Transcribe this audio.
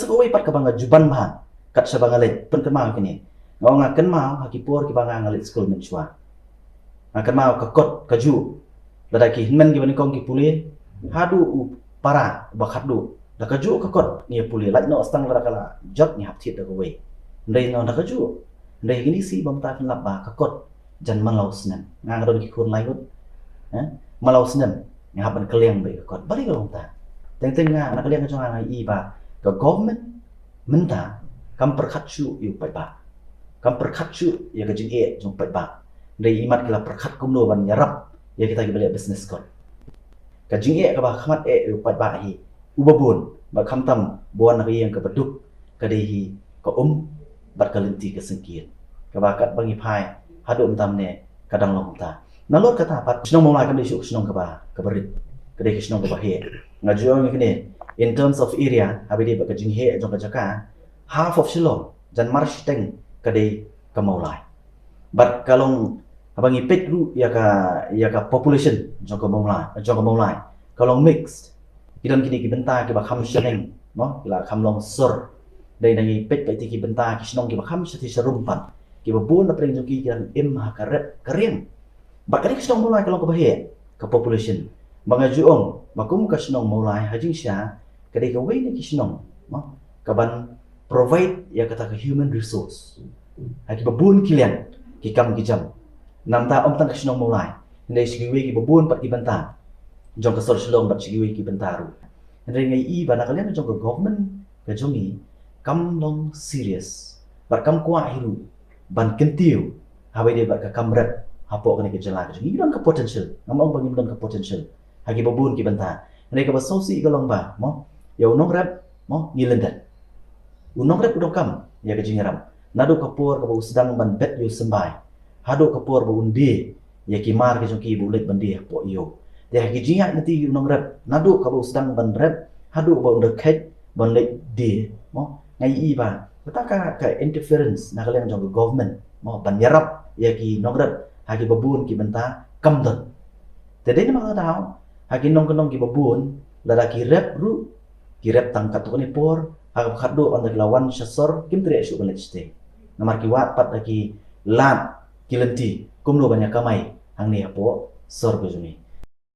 away pat ka banga juban bahan kat sa bangalit pen kemau kini ngau ngaken mau hakipur ki banga ngalit school men chua ngaken mau ka kot ka ju lada ki hinmen ki banikong ki puli hadu para bakat du da ka ju ka kot ni puli lak no stang lada kala jot ni hap thit da away ndai no da ka ju ndai kini si bam ta lap ba ka kot jan malau snen ngang ron ki kun lai lut malau snen ni hap ban keleng be ka kot bari ka long ta teng nga nak keleng ka jong ngai i ba ka government menta kam perkhat chu yu pai ba kam perkhat chu ya ka jing e jong pai ba ndai imat kila perkhat kumno ban yarap ya kita ki balik business kot ka jing e ka ba khamat e yu pai ba hi ubabun ba kham tam bon nak yang ka beduk ka dei hi ka bat kalenti ka sengkien ka ba kat bangi phai hadum tam ne kadang long ta nalot kata pat snong mo lai kam dei chu snong ka ba ka berit ka dei snong ka ba he ngajuang ni in terms of area habidi ba ka jing he jong ka jaka half of Shillong jan marsh teng kadai ka maulai but kalong abangi pet ru ya ka population jong ka maulai kalong mixed kidan kini ki benta ki ba kham sheneng no la kham long sur dai dangi pet pa ti ki benta ki snong ki ba kham shati serumpan ki ba bun na preng jong ki kidan im ha karet kering ba kadai snong maulai kalong ka bahe ka population bangajuong makum ka snong maulai hajing sha kadai ka wei ni ki snong no kaban provide ya kata ke human resource haki babun kilian ki kam ki jam namta om tang kisnong mulai ndai sigiwe ki babun pat ki banta jong ka sor shlong bat sigiwe ki bantaru ndai ngai i bana kalian jong ka government ka jongi kam long serious bar kam kwa hiru ban kentiu hawe de bar ka kamrat hapo kene ke jala jongi don ka potential ngamong bagi don ka potential haki babun ki banta ndai ka basosi ka long ba mo yo nong rap mo ngilendan unong rep udok kam ya ke jingaram nadu kapur ka sedang ban bet yu sembai hadu kapur ba undi ya ki mar ke jongki bulet bandi po yo de ki jinga nanti unong rep nadu ka sedang ban rep hadu ba under khet ban le di mo ngai i ba ka interference na kalian jong government mo ban yarap ya ki nong rep ha ki babun ki benta kam dot de de ma tao ha ki nong ki babun la ki rep ru ki rep tangkat ko ni por agak khadu on the lawan shasor kim tri shu balaj te namar ki wat pat lagi lat kilenti kumno banyak kamai hang ni apo sor bejuni